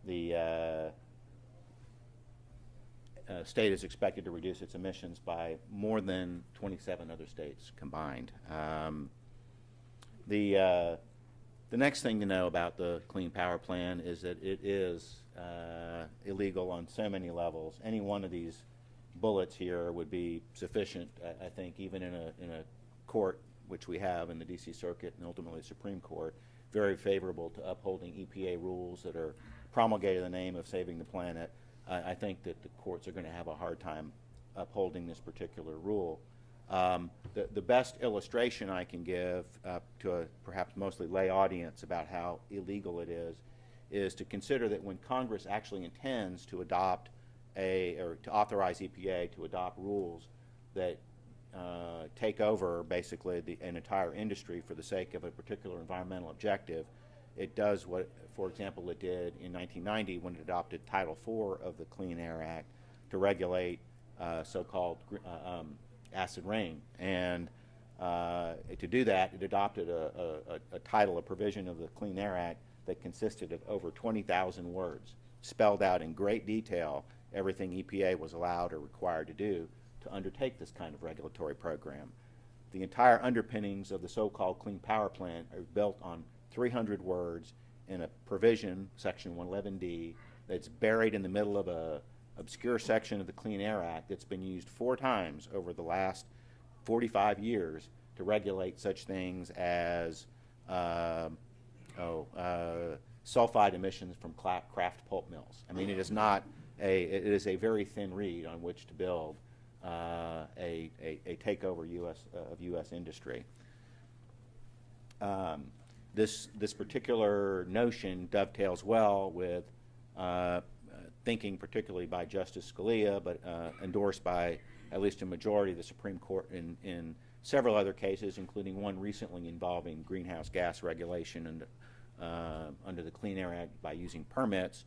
The state is expected to reduce its emissions by more than 27 other states combined. The next thing to know about the Clean Power Plan is that it is illegal on so many levels. Any one of these bullets here would be sufficient, I think, even in a court, which we have in the D.C. Circuit and ultimately the Supreme Court, very favorable to upholding EPA rules that are promulgated in the name of saving the planet. I think that the courts are going to have a hard time upholding this particular rule. The best illustration I can give to a perhaps mostly lay audience about how illegal it is to consider that when Congress actually intends to adopt or to authorize EPA to adopt rules that take over basically an entire industry for the sake of a particular environmental objective, it does what, for example, it did in 1990 when it adopted Title IV of the Clean Air Act to regulate so-called acid rain. And to do that, it adopted a title, a provision of the Clean Air Act that consisted of over 20,000 words, spelled out in great detail everything EPA was allowed or required to do to undertake this kind of regulatory program. The entire underpinnings of the so-called Clean Power Plan are built on 300 words in a provision, Section 111D, that's buried in the middle of a obscure section of the Clean Air Act that's been used 4 times over the last 45 years to regulate such things as sulfide emissions from craft pulp mills. I mean, it is a very thin reed on which to build a takeover of U.S. industry. This particular notion dovetails well with thinking particularly by Justice Scalia, but endorsed by at least a majority of the Supreme Court in several other cases, including one recently involving greenhouse gas regulation and under the Clean Air Act by using permits,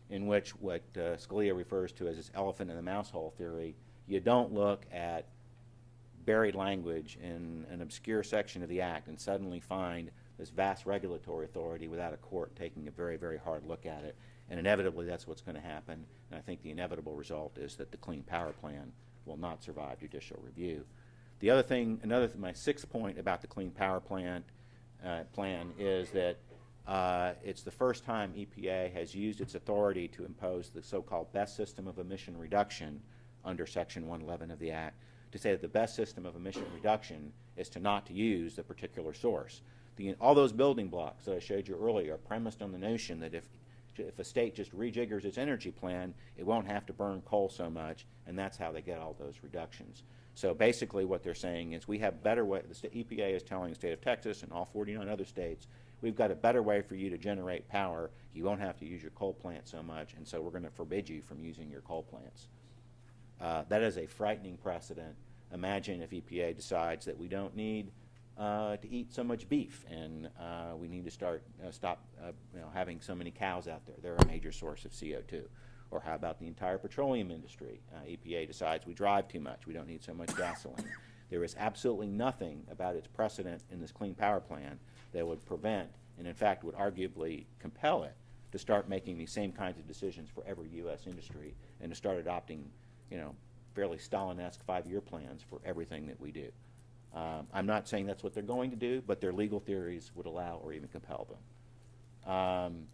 in which what Scalia refers to as this elephant in the mouse hole theory. You don't look at buried language in an obscure section of the Act and suddenly find this vast regulatory authority without a court taking a very, very hard look at it. And inevitably that's what's going to happen. And I think the inevitable result is that the Clean Power Plan will not survive judicial review. The other thing, my 6th point about the Clean Power Plan is that it's the first time EPA has used its authority to impose the so-called best system of emission reduction under Section 111 of the Act, to say that the best system of emission reduction is to not to use the particular source. All those building blocks that I showed you earlier are premised on the notion that if a state just rejiggers its energy plan, it won't have to burn coal so much, and that's how they get all those reductions. So basically what they're saying is we have better way, the EPA is telling the state of Texas and all 49 other states, we've got a better way for you to generate power. You won't have to use your coal plant so much, and so we're going to forbid you from using your coal plants. That is a frightening precedent. Imagine if EPA decides that we don't need to eat so much beef, and we need to stop having so many cows out there. They're a major source of CO2. Or how about the entire petroleum industry? EPA decides we drive too much, we don't need so much gasoline. There is absolutely nothing about its precedent in this Clean Power Plan that would prevent, and in fact would arguably compel it, to start making these same kinds of decisions for every U.S. industry and to start adopting, fairly Stalin-esque 5-year plans for everything that we do. I'm not saying that's what they're going to do, but their legal theories would allow or even compel them.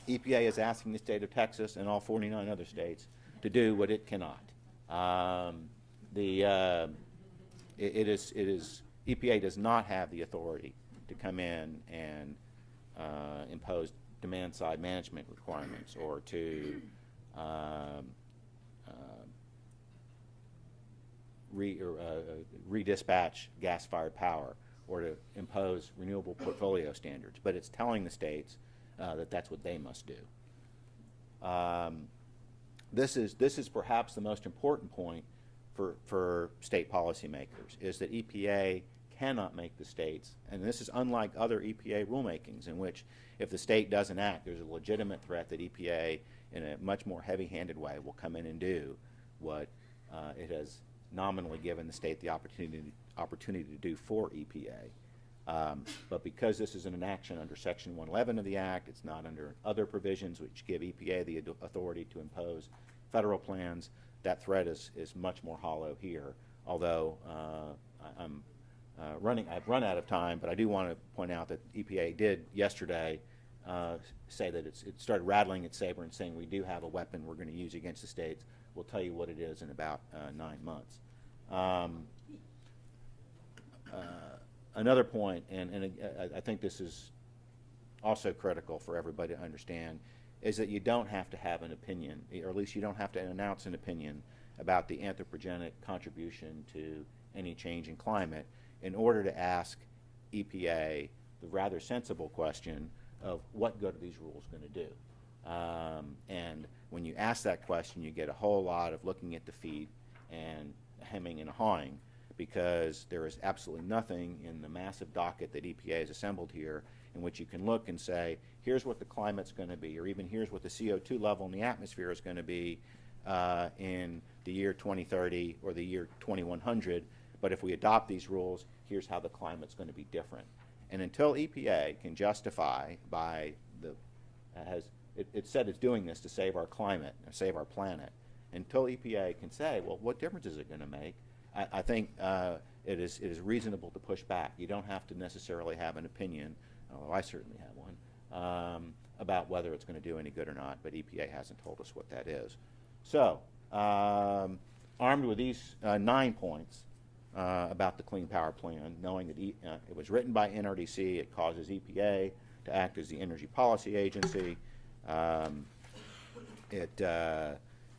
EPA is asking the state of Texas and all 49 other states to do what it cannot. EPA does not have the authority to come in and impose demand-side management requirements or to redispatch gas-fired power or to impose renewable portfolio standards, but it's telling the states that that's what they must do. This is perhaps the most important point for state policymakers, is that EPA cannot make the states, and this is unlike other EPA rulemakings in which if the state doesn't act, there's a legitimate threat that EPA, in a much more heavy-handed way, will come in and do what it has nominally given the state the opportunity to do for EPA. But because this is an action under Section 111 of the Act, it's not under other provisions which give EPA the authority to impose federal plans, that threat is much more hollow here. Although I've run out of time, but I do want to point out that EPA did yesterday say that it started rattling its saber and saying we do have a weapon we're going to use against the states. We'll tell you what it is in about 9 months. Another point, and I think this is also critical for everybody to understand, is that you don't have to have an opinion, or at least you don't have to announce an opinion about the anthropogenic contribution to any change in climate in order to ask EPA the rather sensible question of what good are these rules going to do. And when you ask that question, you get a whole lot of looking at the feet and hemming and hawing, because there is absolutely nothing in the massive docket that EPA has assembled here in which you can look and say, here's what the climate's going to be, or even here's what the CO2 level in the atmosphere is going to be in the year 2030 or the year 2100. But if we adopt these rules, here's how the climate's going to be different. And until EPA can justify by it said it's doing this to save our climate, or save our planet, until EPA can say, well, what difference is it going to make? I think it is reasonable to push back. You don't have to necessarily have an opinion, although I certainly have one, about whether it's going to do any good or not, but EPA hasn't told us what that is. So, armed with these 9 points about the Clean Power Plan, knowing that it was written by NRDC, it causes EPA to act as the energy policy agency.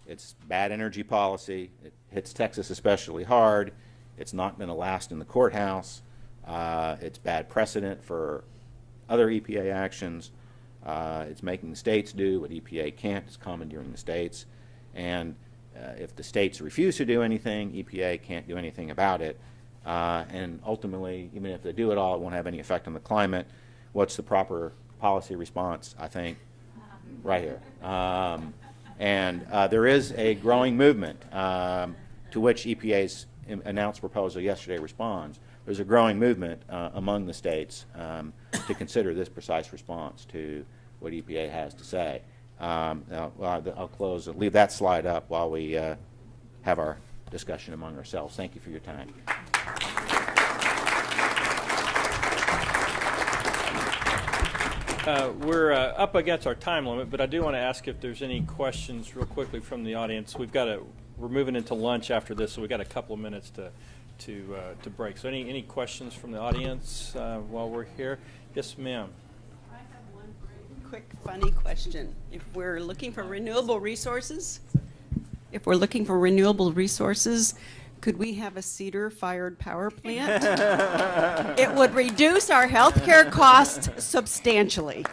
It's bad energy policy. It hits Texas especially hard. It's not going to last in the courthouse. It's bad precedent for other EPA actions. It's making the states do what EPA can't. It's commandeering the states. And if the states refuse to do anything, EPA can't do anything about it. And ultimately, even if they do it all, it won't have any effect on the climate. What's the proper policy response? I think right here. And there is a growing movement to which EPA's announced proposal yesterday responds. There's a growing movement among the states to consider this precise response to what EPA has to say. I'll close and leave that slide up while we have our discussion among ourselves. Thank you for your time. We're up against our time limit, but I do want to ask if there's any questions real quickly from the audience. We're moving into lunch after this, so we've got a couple of minutes to break. So any questions from the audience while we're here? Yes, ma'am. I have one very quick, funny question. If we're looking for renewable resources, could we have a cedar-fired power plant? It would reduce our healthcare costs substantially.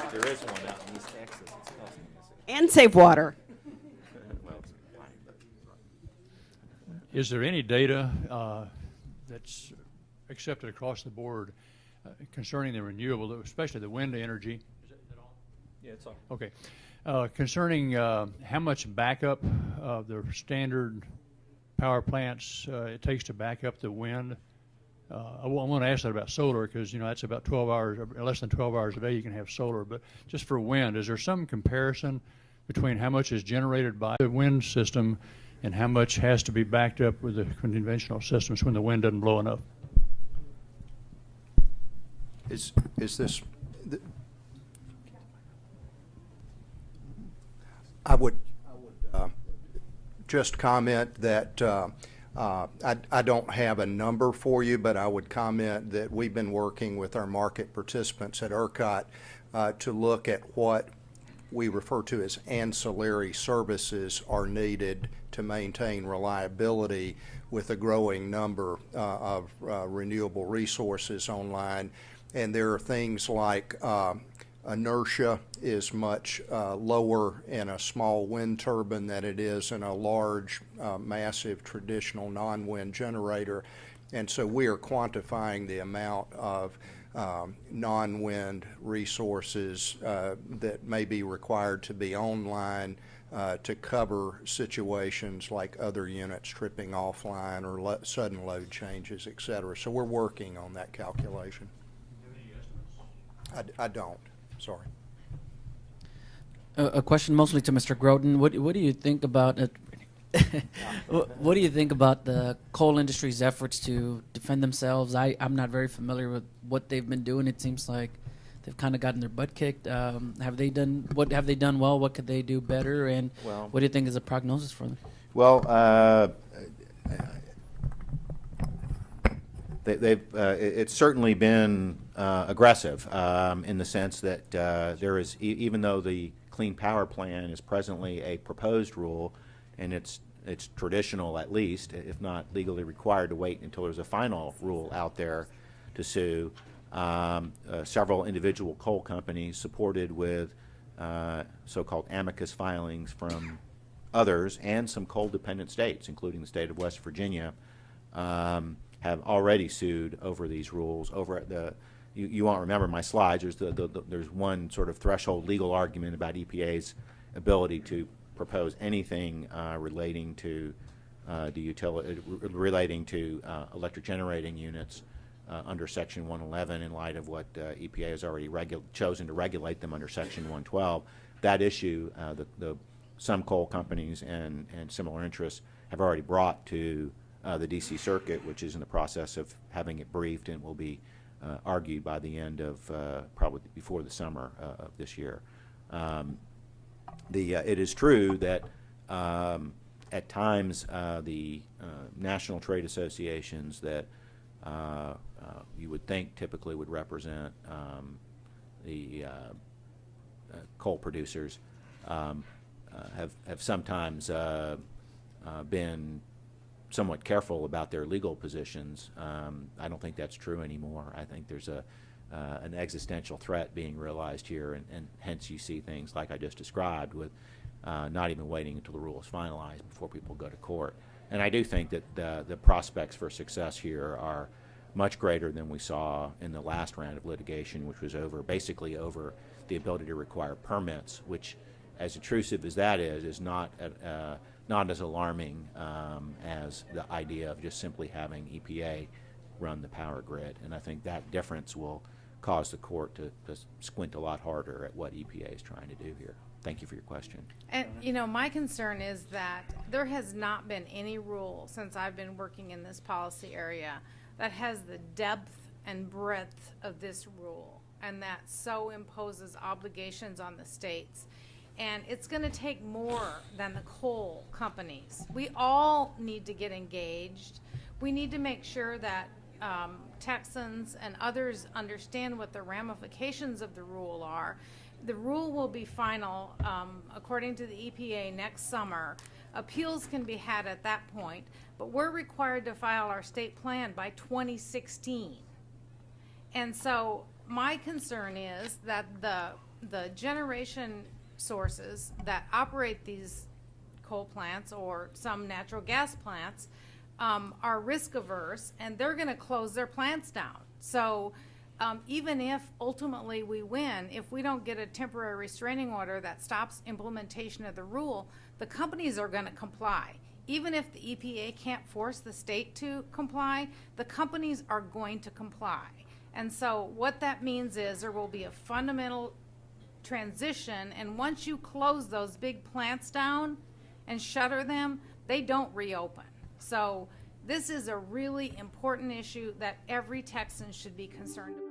There is one out in East Texas. It's costing us. And save water. Well, it's fine, but Is there any data that's accepted across the board concerning the renewable, especially the wind energy? Is that all? Yeah, it's on. Okay. Concerning how much backup of the standard power plants it takes to back up the wind. I want to ask that about solar because, that's about 12 hours, or less than 12 hours a day you can have solar. But just for wind, is there some comparison between how much is generated by the wind system and how much has to be backed up with the conventional systems when the wind doesn't blow enough? Is this... I would just comment that I don't have a number for you, but I would comment that we've been working with our market participants at ERCOT to look at what we refer to as ancillary services are needed to maintain reliability with a growing number of renewable resources online. And there are things like inertia is much lower in a small wind turbine than it is in a large, massive traditional non-wind generator. And so we are quantifying the amount of non-wind resources that may be required to be online to cover situations like other units tripping offline or sudden load changes, et cetera. So we're working on that calculation. I don't. Sorry. A question mostly to Mr. Groten. What do you think about it? What do you think about the coal industry's efforts to defend themselves? I'm not very familiar with what they've been doing. It seems like they've kind of gotten their butt kicked. Have they done well? What could they do better? And what do you think is a prognosis for them? Well, it's certainly been aggressive in the sense that there is, even though the Clean Power Plan is presently a proposed rule, and it's traditional at least, if not legally required, to wait until there's a final rule out there to sue. Several individual coal companies supported with so-called amicus filings from others and some coal-dependent states, including the state of West Virginia, have already sued over these rules. Over at you won't remember my slides. There's one sort of threshold legal argument about EPA's ability to propose anything relating to electric generating units under Section 111 in light of what EPA has already chosen to regulate them under Section 112. That issue, some coal companies and similar interests have already brought to the D.C. Circuit, which is in the process of having it briefed and will be argued by the end of probably before the summer of this year. It is true that at times the national trade associations that you would think typically would represent the coal producers have sometimes been somewhat careful about their legal positions. I don't think that's true anymore. I think there's an existential threat being realized here, and hence you see things like I just described with not even waiting until the rule is finalized before people go to court. And I do think that the prospects for success here are much greater than we saw in the last round of litigation, which was basically over the ability to require permits, which, as intrusive as that is not as alarming as the idea of just simply having EPA run the power grid. And I think that difference will cause the court to squint a lot harder at what EPA is trying to do here. Thank you for your question. And, my concern is that there has not been any rule since I've been working in this policy area that has the depth and breadth of this rule, and that so imposes obligations on the states. And it's going to take more than the coal companies. We all need to get engaged. We need to make sure that Texans and others understand what the ramifications of the rule are. The rule will be final, according to the EPA, next summer. Appeals can be had at that point, but we're required to file our state plan by 2016. And so my concern is that the generation sources that operate these coal plants or some natural gas plants are risk averse, and they're going to close their plants down. So even if ultimately we win, if we don't get a temporary restraining order that stops implementation of the rule, the companies are going to comply. Even if the EPA can't force the state to comply, the companies are going to comply. And so what that means is there will be a fundamental transition, and once you close those big plants down and shutter them, they don't reopen. So this is a really important issue that every Texan should be concerned about.